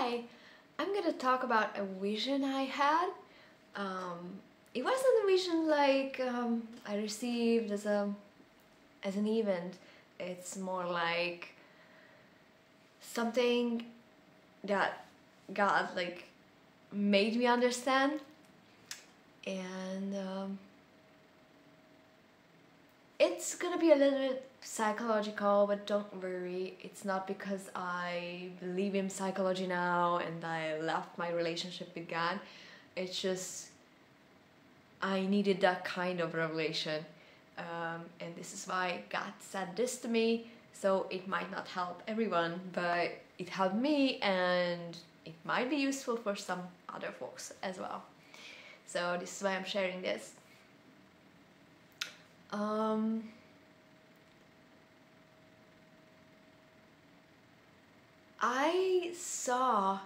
Hi, I'm gonna talk about a vision I had. It wasn't a vision like I received as an event. It's more like something that God like made me understand, and it's gonna be a little bit psychological, but don't worry, it's not because I believe in psychology now and I left my relationship with God. It's just I needed that kind of revelation, and this is why God said this to me. So it might not help everyone, but it helped me, and it might be useful for some other folks as well. So this is why I'm sharing this. I saw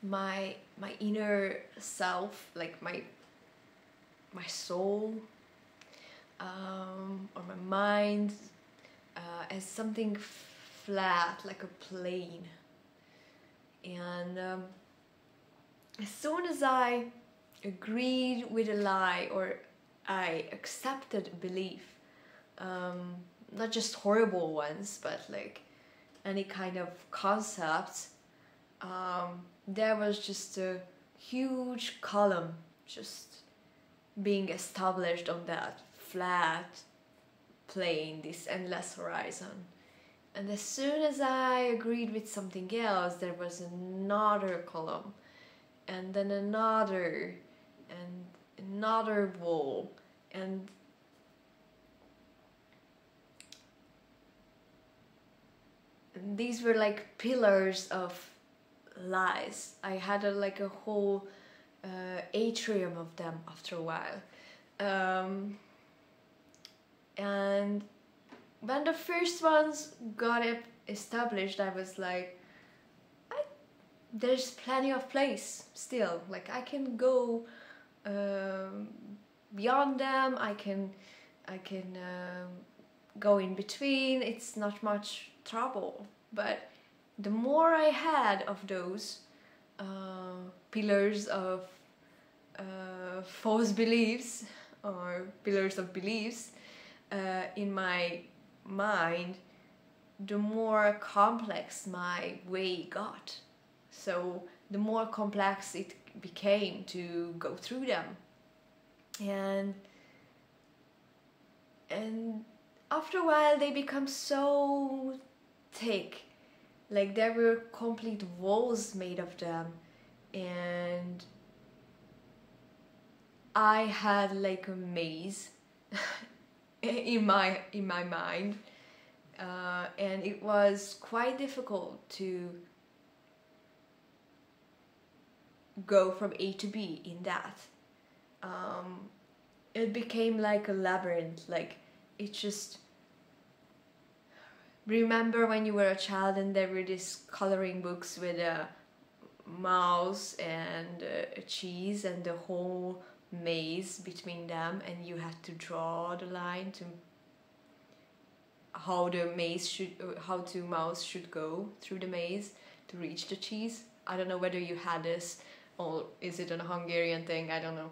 my inner self, like my soul, or my mind, as something flat, like a plane. And as soon as I agreed with a lie, or I accepted belief, not just horrible ones, but like any kind of concept, there was just a huge column just being established on that flat plane, this endless horizon. And as soon as I agreed with something else, there was another column, and then another, and another wall, and these were like pillars of lies. I had like a whole atrium of them after a while. And when the first ones got it established, I was like, there's plenty of place still. Like I can go beyond them. I can go in between. It's not much trouble. But the more I had of those pillars of false beliefs, or pillars of beliefs in my mind, the more complex my way got. So the more complex it became to go through them. And after a while they become so thick, like there were complete walls made of them, and I had like a maze in my mind, and it was quite difficult to go from A to B in that. It became like a labyrinth. Like it just, remember when you were a child and there were these coloring books with a mouse and a cheese and the whole maze between them, and you had to draw the line to how the mouse should go through the maze to reach the cheese. I don't know whether you had this, or is it a Hungarian thing, I don't know.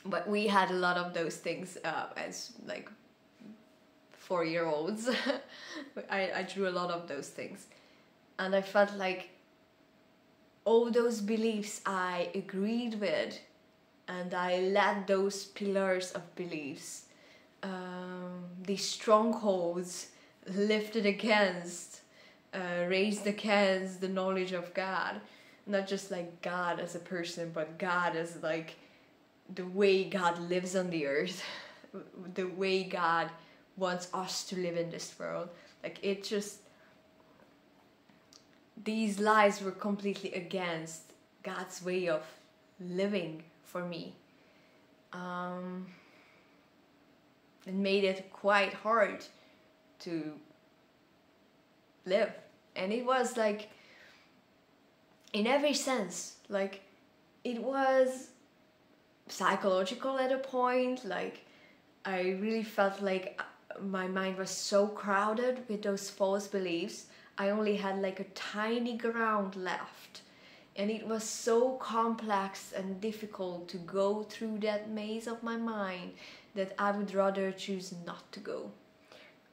But we had a lot of those things as like 4-year-olds. I drew a lot of those things, and I felt like all those beliefs I agreed with, and I let those pillars of beliefs, these strongholds lifted against, raised against the knowledge of God. Not just like God as a person, but God as like the way God lives on the earth, the way God wants us to live in this world. Like it just, these lies were completely against God's way of living for me. It made it quite hard to live, and it was like in every sense, like it was psychological at a point. Like I really felt like my mind was so crowded with those false beliefs. I only had like a tiny ground left. And it was so complex and difficult to go through that maze of my mind that I would rather choose not to go.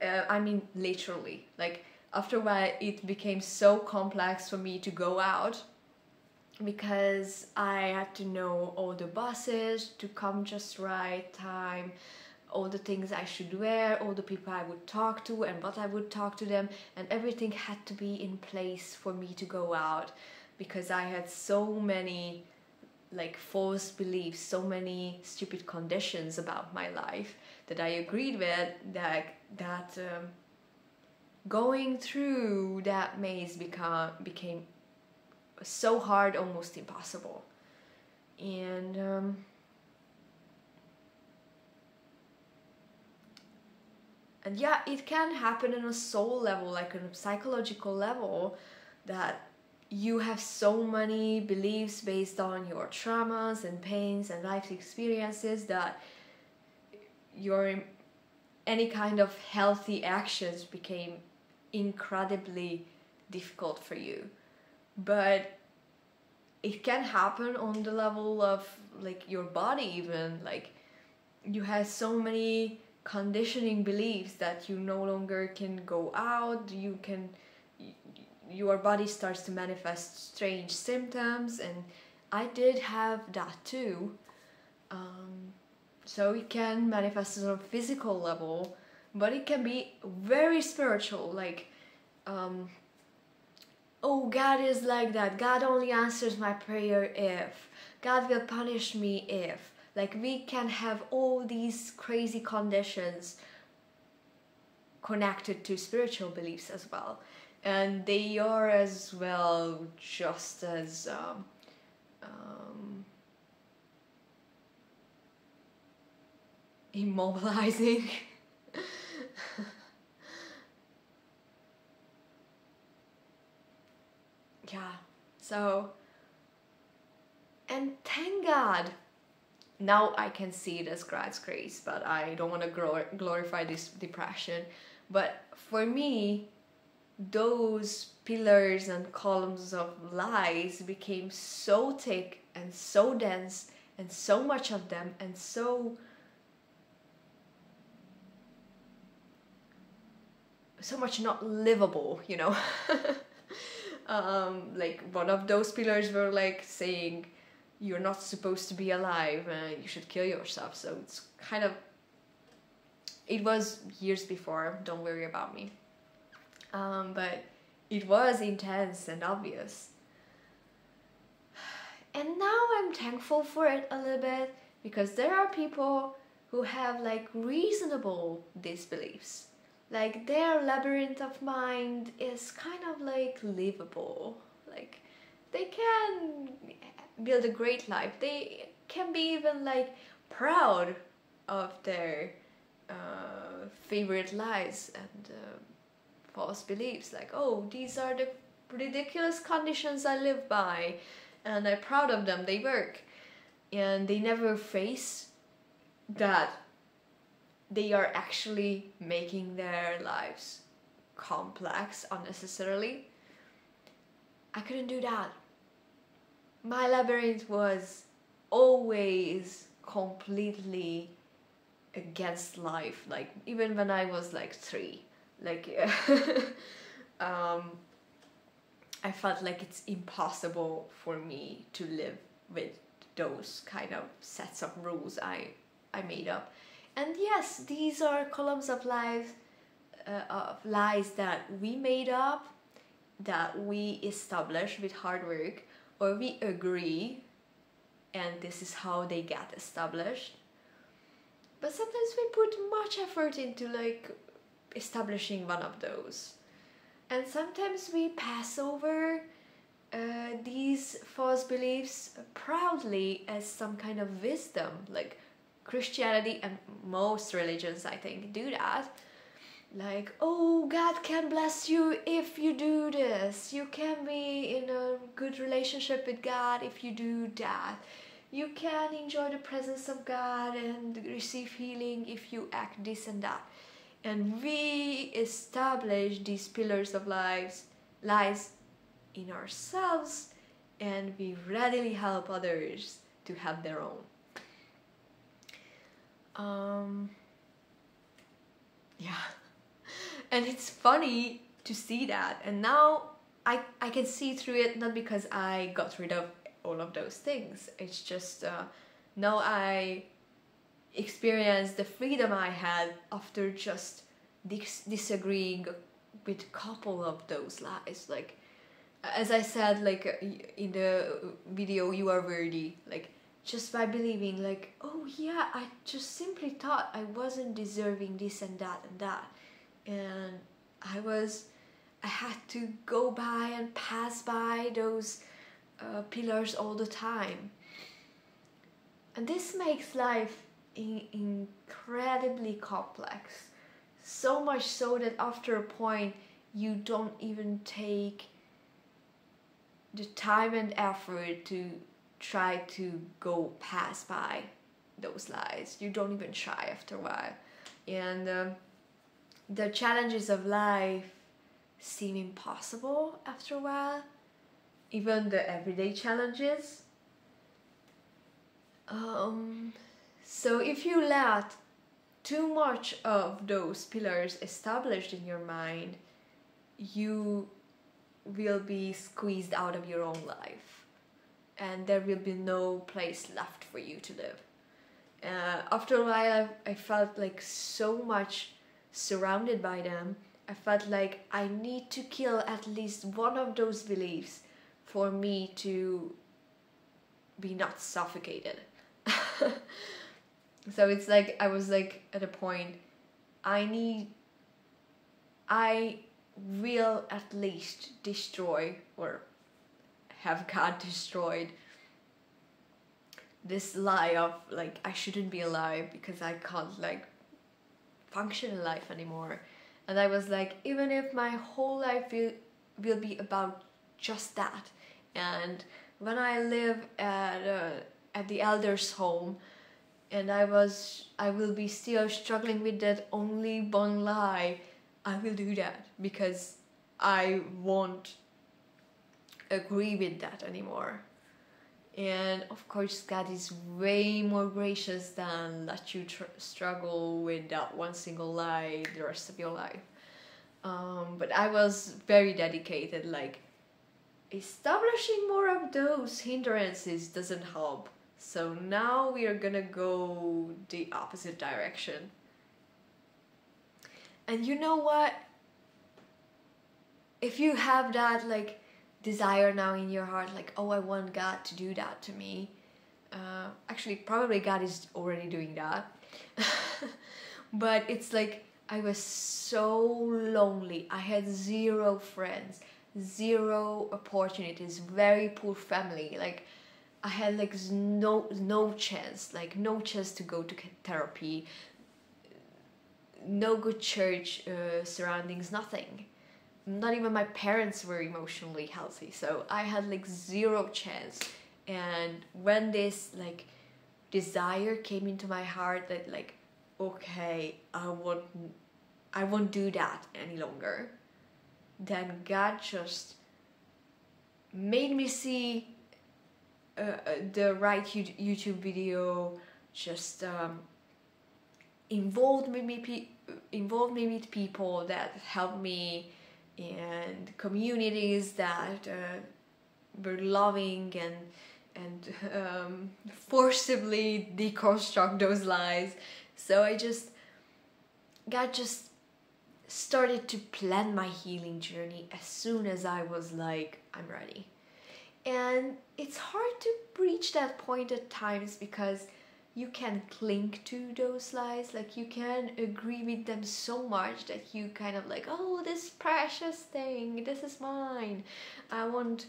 I mean, literally. Like, after a while, it became so complex for me to go out because I had to know all the buses to come just right time, all the things I should wear, all the people I would talk to and what I would talk to them, and everything had to be in place for me to go out because I had so many like false beliefs, so many stupid conditions about my life that I agreed with that going through that maze became so hard, almost impossible. And yeah, it can happen on a soul level, like on a psychological level, that you have so many beliefs based on your traumas and pains and life experiences that your any kind of healthy actions became incredibly difficult for you. But it can happen on the level of like your body, even like you have so many conditioning beliefs that you no longer can go out, your body starts to manifest strange symptoms, and I did have that too. So it can manifest on a physical level, but it can be very spiritual, like oh, God is like that, God only answers my prayer if, God will punish me if. Like, we can have all these crazy conditions connected to spiritual beliefs as well. And they are as well just as immobilizing. Yeah, so, and thank God, now I can see it as God's grace, but I don't want to glorify this depression. But for me, those pillars and columns of lies became so thick and so dense, and so much of them, and so much not livable, you know. Like, one of those pillars were like saying you're not supposed to be alive, you should kill yourself. So it's kind of, it was years before, don't worry about me. But it was intense and obvious. And now I'm thankful for it a little bit, because there are people who have like reasonable disbeliefs. Like, their labyrinth of mind is kind of like livable. Like, they can build a great life. They can be even like proud of their favorite lies and false beliefs. Like, oh, these are the ridiculous conditions I live by, and I'm proud of them, they work. And they never face that they are actually making their lives complex unnecessarily. I couldn't do that. My labyrinth was always completely against life, like even when I was like 3. Like I felt like it's impossible for me to live with those kind of sets of rules I made up. And yes, these are columns of lies that we made up, that we established with hard work, or we agree, and this is how they get established. But sometimes we put much effort into like establishing one of those, and sometimes we pass over these false beliefs proudly as some kind of wisdom. Like, Christianity and most religions, I think, do that. Like, oh, God can bless you if you do this. You can be in a good relationship with God if you do that. You can enjoy the presence of God and receive healing if you act this and that. And we establish these pillars of lives lies in ourselves, and we readily help others to have their own. Yeah. And it's funny to see that, and now I can see through it, not because I got rid of all of those things. It's just now I experience the freedom I had after just disagreeing with a couple of those lies. Like, as I said, like in the video, you are worthy. Like, just by believing, like, oh yeah, I just simply thought I wasn't deserving this and that and that, and I had to go by and pass by those pillars all the time. And this makes life incredibly complex. So much so that after a point, you don't even take the time and effort to try to go pass by those lies. You don't even try after a while. And the challenges of life seem impossible after a while, even the everyday challenges. So if you let too much of those pillars established in your mind, you will be squeezed out of your own life, and there will be no place left for you to live. After a while, I felt like so much surrounded by them. I felt like I need to kill at least one of those beliefs for me to be not suffocated. So it's like I was like at a point, I will at least destroy, or have God destroyed, this lie of like I shouldn't be alive because I can't like function in life anymore. And I was like, even if my whole life will be about just that, and when I live at the elders' home, and I will be still struggling with that only one lie, I will do that because I won't agree with that anymore. And of course, God is way more gracious than let you struggle with that one single lie the rest of your life. But I was very dedicated, like, establishing more of those hindrances doesn't help. So now we are gonna go the opposite direction. And you know what? If you have that like desire now in your heart, like, oh, I want God to do that to me. Actually, probably God is already doing that. But it's like I was so lonely. I had 0 friends, 0 opportunities, very poor family. Like, I had like no chance to go to therapy, no good church surroundings, nothing. Not even my parents were emotionally healthy, so I had like 0 chance. And when this like desire came into my heart that like, okay, I won't do that any longer, then God just made me see the right YouTube video, just involved me with people that helped me, and communities that were loving and forcibly deconstruct those lies. So God just started to plan my healing journey as soon as I was like, I'm ready. And it's hard to reach that point at times because you can cling to those lies, like you can agree with them so much that you kind of like, oh, this precious thing, this is mine, I want.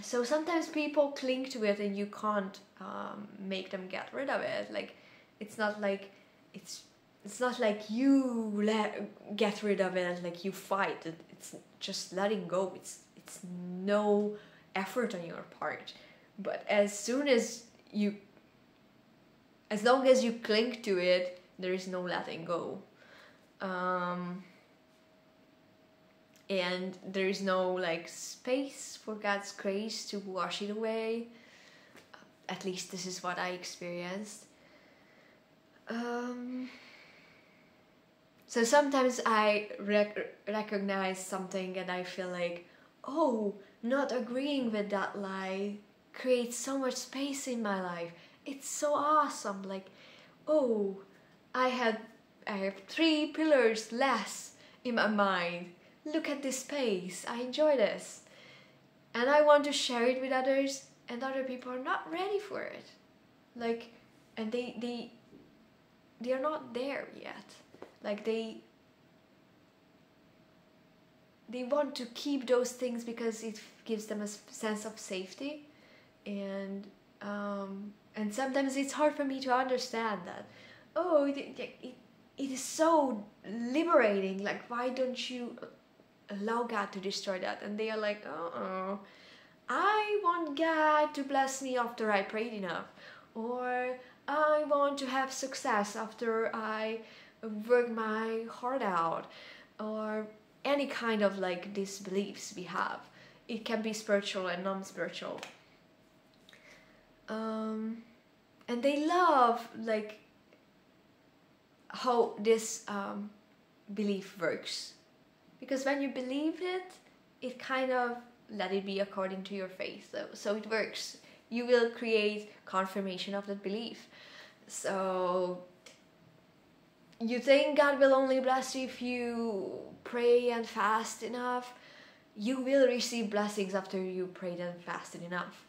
So sometimes people cling to it and you can't make them get rid of it. Like, it's not like you get rid of it, like you fight. It's just letting go. It's no effort on your part. But as long as you cling to it, there is no letting go. and there is no like space for God's grace to wash it away. At least this is what I experienced. So sometimes I recognize something and I feel like, oh, not agreeing with that lie creates so much space in my life. It's so awesome. Like, oh, I have 3 pillars less in my mind. Look at this space. I enjoy this. And I want to share it with others, and other people are not ready for it. Like, and they are not there yet. Like they want to keep those things because it gives them a sense of safety, and sometimes it's hard for me to understand that. Oh, it is so liberating. Like, why don't you allow God to destroy that? And they are like, I want God to bless me after I prayed enough, or I want to have success after I work my heart out, or any kind of like these beliefs we have. It can be spiritual and non-spiritual. And they love like how this belief works, because when you believe it, it kind of let it be according to your faith. So it works. You will create confirmation of that belief. So you think God will only bless you if you pray and fast enough. You will receive blessings after you prayed and fasted enough.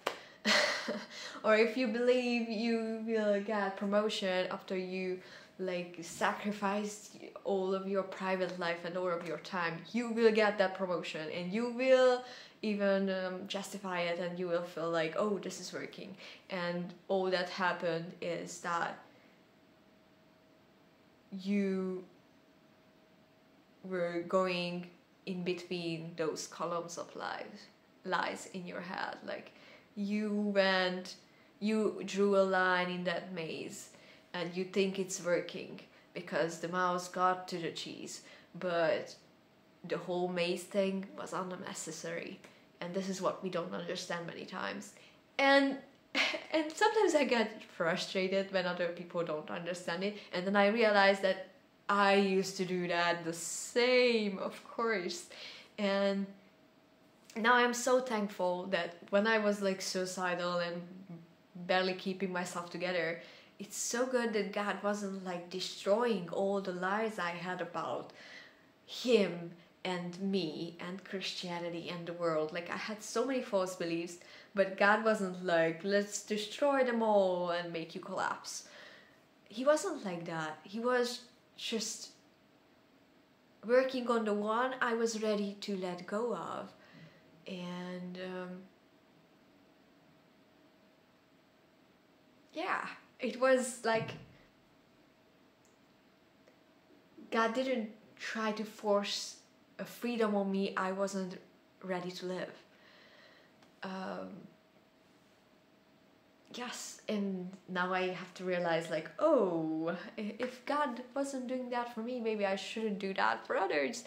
Or if you believe you will get promotion after you like sacrifice all of your private life and all of your time, you will get that promotion, and you will even justify it, and you will feel like, oh, this is working. And all that happened is that you were going in between those columns of lies in your head. Like, you drew a line in that maze, and you think it's working because the mouse got to the cheese, but the whole maze thing was unnecessary. And this is what we don't understand many times. And sometimes I get frustrated when other people don't understand it, and then I realize that I used to do that the same, of course. And now I'm so thankful that when I was like suicidal and barely keeping myself together, it's so good that God wasn't like destroying all the lies I had about Him and me and Christianity and the world. Like, I had so many false beliefs, but God wasn't like, let's destroy them all and make you collapse. He wasn't like that. He was just working on the one I was ready to let go of. And yeah, it was like God didn't try to force a freedom on me I wasn't ready to live. Yes, and now I have to realize, like, oh, if God wasn't doing that for me, maybe I shouldn't do that for others.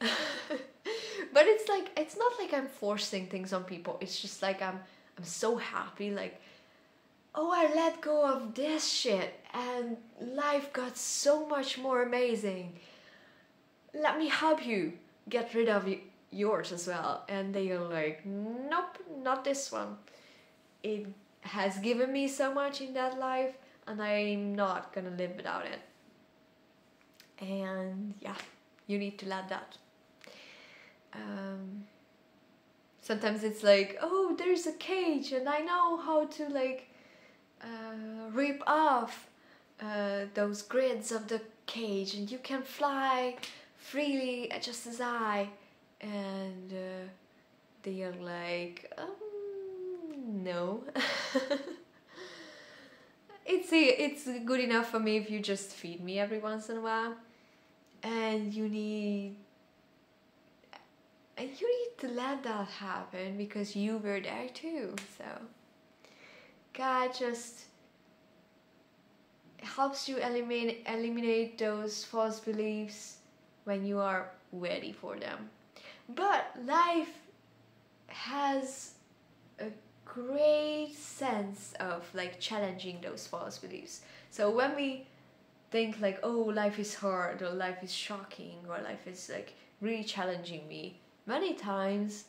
But it's like, it's not like I'm forcing things on people. It's just like I'm so happy, like, oh, I let go of this shit and life got so much more amazing. Let me help you get rid of yours as well. And they are like, nope, not this one. It has given me so much in that life, and I'm not gonna live without it. And yeah, you need to let that. Sometimes it's like, oh, there's a cage and I know how to like rip off those grids of the cage, and you can fly freely just as I. And they are like, no. It's good enough for me if you just feed me every once in a while, and you need to let that happen because you were there too. So God just helps you eliminate those false beliefs when you are ready for them. But life has a great sense of like challenging those false beliefs. So when we think like, oh, life is hard, or life is shocking, or life is like really challenging me, many times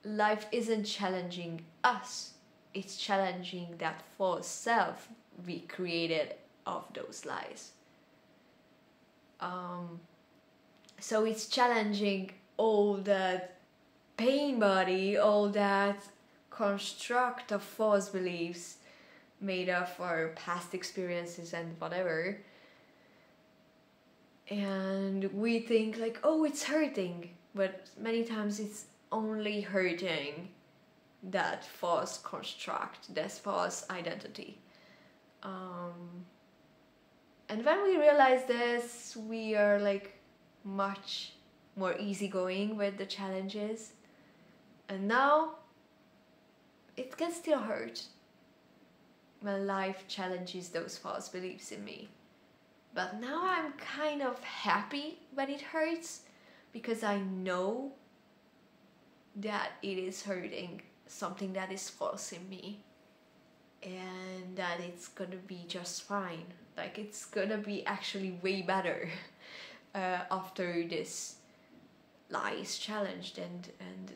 life isn't challenging us, it's challenging that false self we created of those lies. So it's challenging all that pain body, all that construct of false beliefs made of our past experiences and whatever. And we think like, oh, it's hurting, but many times it's only hurting that false construct, that false identity. And when we realize this, we are like much more easygoing with the challenges. And now it can still hurt when life challenges those false beliefs in me. But now I'm kind of happy when it hurts, because I know that it is hurting something that is false in me, and that it's gonna be just fine. Like, it's gonna be actually way better after this lie is challenged, and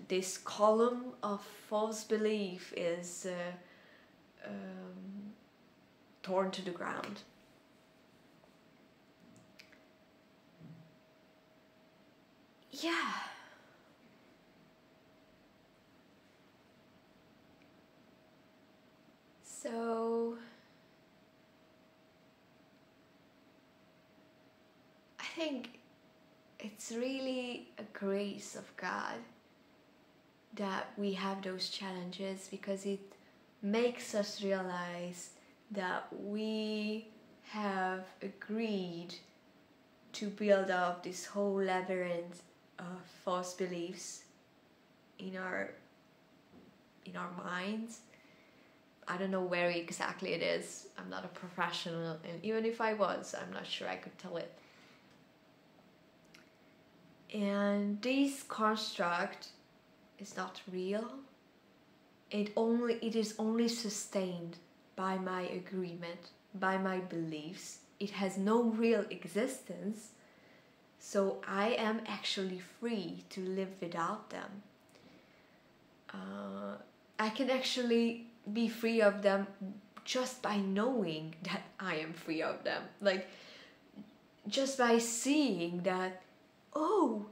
this column of false belief is torn to the ground. Yeah. So I think it's really a grace of God that we have those challenges, because it makes us realize that we have agreed to build up this whole labyrinth of false beliefs in our minds. I don't know where exactly it is. I'm not a professional, and even if I was, I'm not sure I could tell it. And this construct is not real. It is only sustained by my agreement, by my beliefs. It has no real existence. So I am actually free to live without them. I can actually be free of them just by knowing that I am free of them. Like, just by seeing that, oh,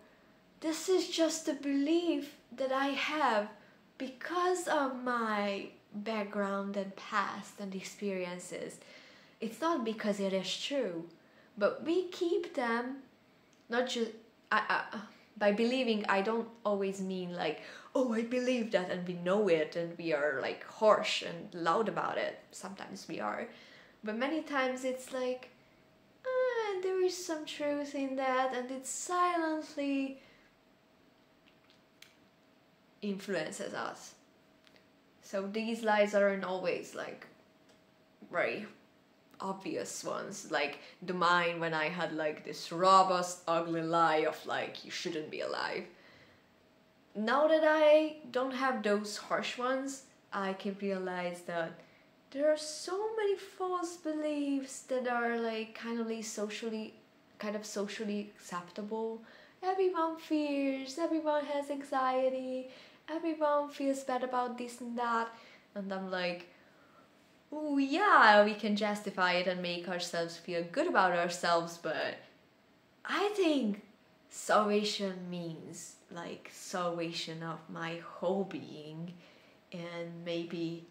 this is just a belief that I have because of my background and past and experiences. It's not because it is true, but we keep them, not just... by believing, I don't always mean like, oh, I believe that and we know it and we are like harsh and loud about it. Sometimes we are. But many times it's like, there is some truth in that, and it silently influences us. So these lies aren't always like very obvious ones, like the mine when I had like this robust ugly lie of like, you shouldn't be alive. Now that I don't have those harsh ones, I can realize that there are so many false beliefs that are like kind of socially acceptable. Everyone fears, everyone has anxiety, everyone feels bad about this and that, and I'm like, oh yeah, we can justify it and make ourselves feel good about ourselves, but I think salvation means like salvation of my whole being, and maybe,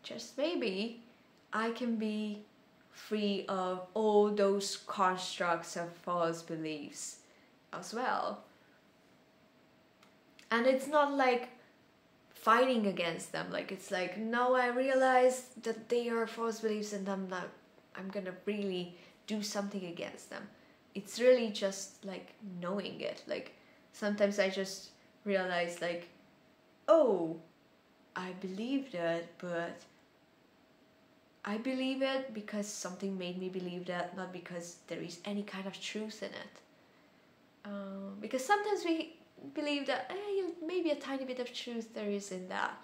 just maybe, I can be free of all those constructs of false beliefs as well. And it's not like fighting against them, like it's like, now I realize that they are false beliefs and I'm gonna really do something against them. It's really just like knowing it. Like sometimes I just realize like, oh, I believe that, but I believe it because something made me believe that, not because there is any kind of truth in it. Because sometimes we believe that maybe a tiny bit of truth there is in that.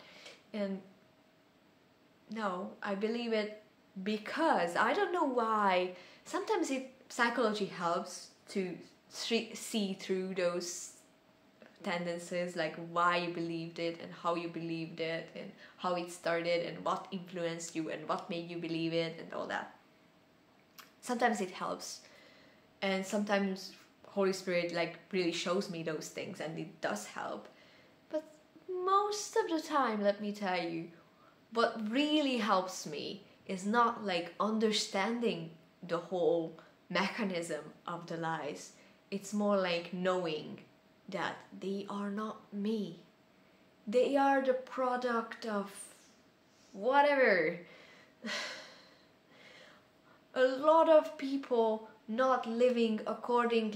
And no, I believe it because I don't know why. Sometimes psychology helps to see through those tendencies, like why you believed it and how you believed it and how it started and what influenced you and what made you believe it and all that. Sometimes it helps, and sometimes Holy Spirit like really shows me those things, and it does help. But most of the time, let me tell you, what really helps me is not like understanding the whole mechanism of the lies. It's more like knowing that they are not me. They are the product of whatever. A lot of people not living according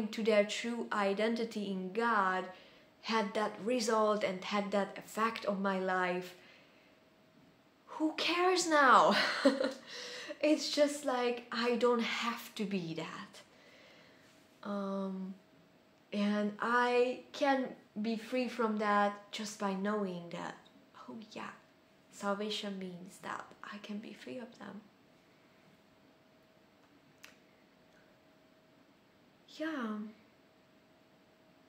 to their true identity in God had that result and had that effect on my life. Who cares now? It's just like I don't have to be that. And I can be free from that just by knowing that, oh yeah, salvation means that I can be free of them. Yeah.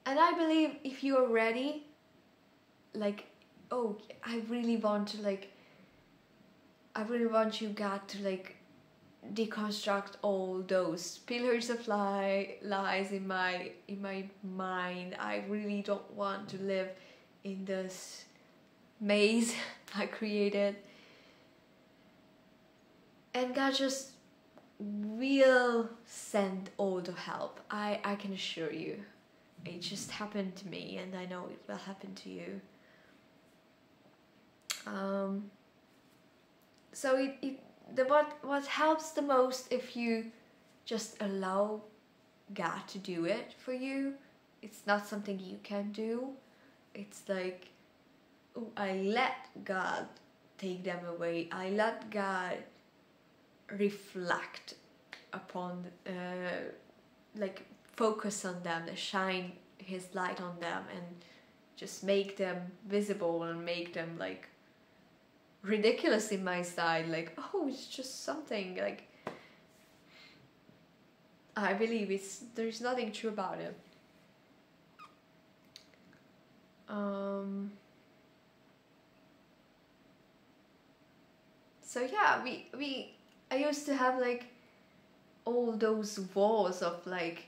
And I believe if you are ready, like, oh, I really want you, God, to like deconstruct all those pillars of lies in my mind. I really don't want to live in this maze I created. And God just will send all the help. I can assure you. It just happened to me, and I know it will happen to you. So what helps the most, if you just allow God to do it for you. It's not something you can do. It's like, oh, I let God take them away. I let God reflect upon, like focus on them, shine His light on them, and just make them visible and make them like ridiculous in my sight. Like, oh, it's just something like, I believe there's nothing true about it. So yeah, I used to have like all those walls of like,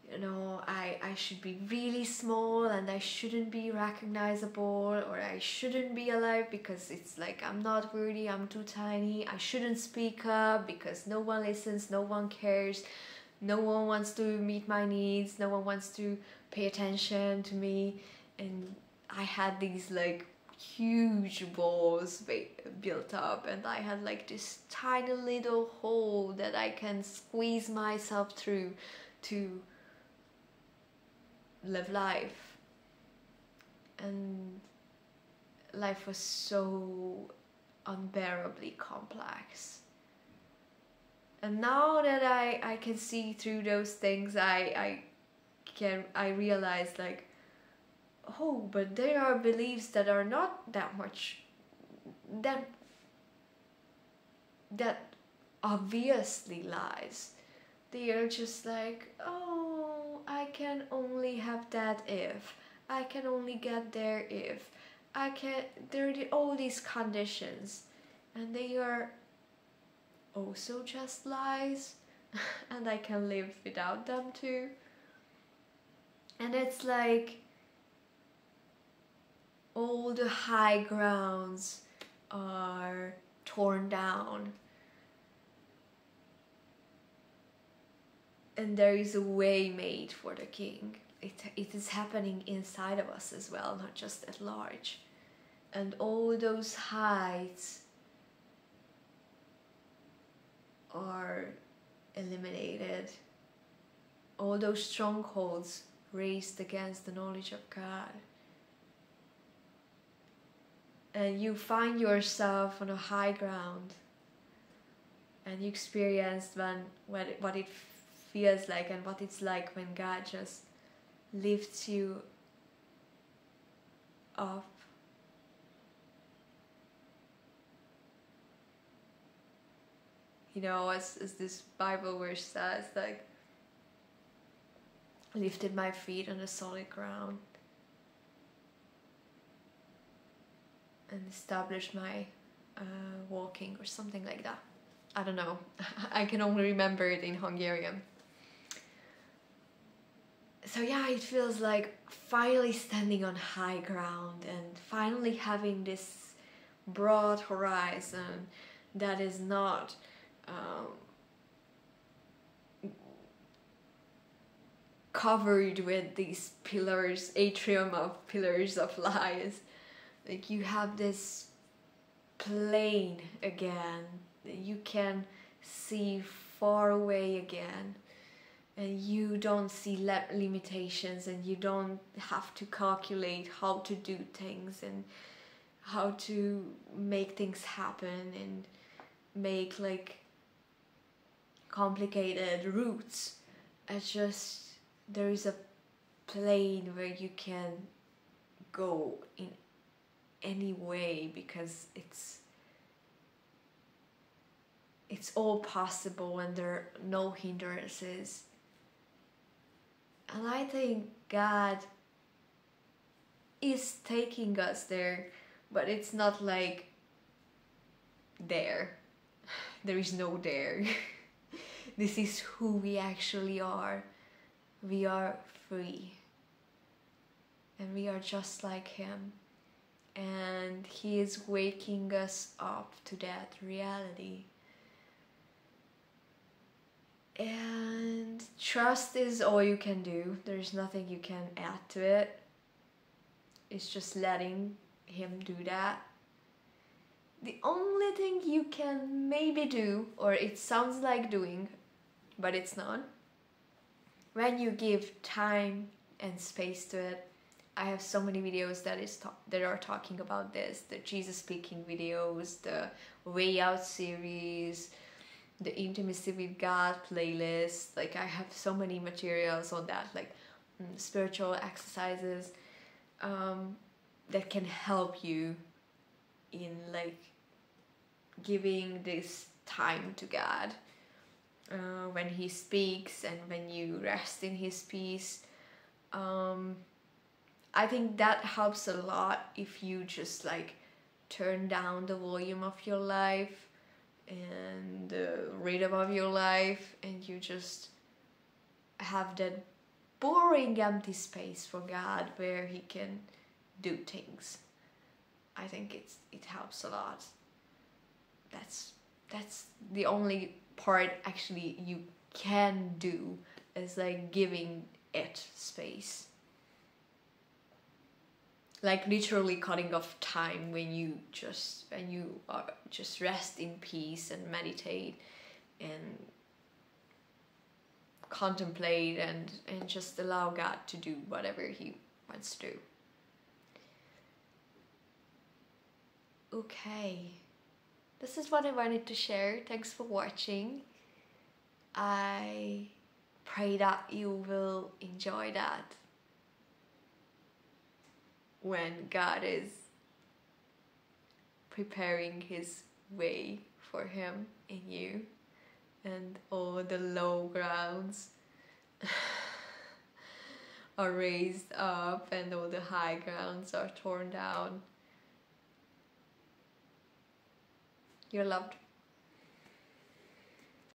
you know, I should be really small and I shouldn't be recognizable, or I shouldn't be alive because it's like I'm not worthy, I'm too tiny, I shouldn't speak up because no one listens, no one cares, no one wants to meet my needs, no one wants to pay attention to me. And I had these like huge walls built up, and I had like this tiny little hole that I can squeeze myself through to live life. And life was so unbearably complex. And now that I can see through those things, I realize like, oh, but there are beliefs that are not that much, that obviously lies. They are just like, oh, I can only have that if, I can only get there if, there are all these conditions, and they are also just lies, and I can live without them too. And it's like all the high grounds are torn down, and there is a way made for the King. It is happening inside of us as well, not just at large. And all those heights are eliminated. All those strongholds raised against the knowledge of God. And you find yourself on a high ground, and you experience what it feels like and what it's like when God just lifts you up. You know, as this Bible verse says, like, lifted my feet on the solid ground and established my walking, or something like that. I don't know. I can only remember it in Hungarian. So yeah, it feels like finally standing on high ground and finally having this broad horizon that is not covered with these pillars, atrium of pillars of lies. Like, you have this plain again, you can see far away again, and you don't see limitations, and you don't have to calculate how to do things and how to make things happen and make like complicated routes. It's just, there is a plane where you can go in any way, because it's all possible and there are no hindrances. And I think God is taking us there, but it's not like there. There is no there. This is who we actually are. We are free. And we are just like Him. And He is waking us up to that reality. And trust is all you can do. There's nothing you can add to it. It's just letting Him do that. The only thing you can maybe do, or it sounds like doing, but it's not, when you give time and space to it. I have so many videos that are talking about this. The Jesus speaking videos, the Way Out series, the Intimacy with God playlist. Like, I have so many materials on that, like spiritual exercises that can help you in like giving this time to God when He speaks, and when you rest in His peace. I think that helps a lot if you just like turn down the volume of your life and the rhythm of your life, and you just have that boring empty space for God where He can do things. I think it helps a lot. That's the only part actually you can do, is like giving it space. Like literally cutting off time when you are just rest in peace and meditate and contemplate and just allow God to do whatever He wants to do. Okay, this is what I wanted to share. Thanks for watching. I pray that you will enjoy that when God is preparing His way for Him in you, and all the low grounds are raised up and all the high grounds are torn down. You're loved.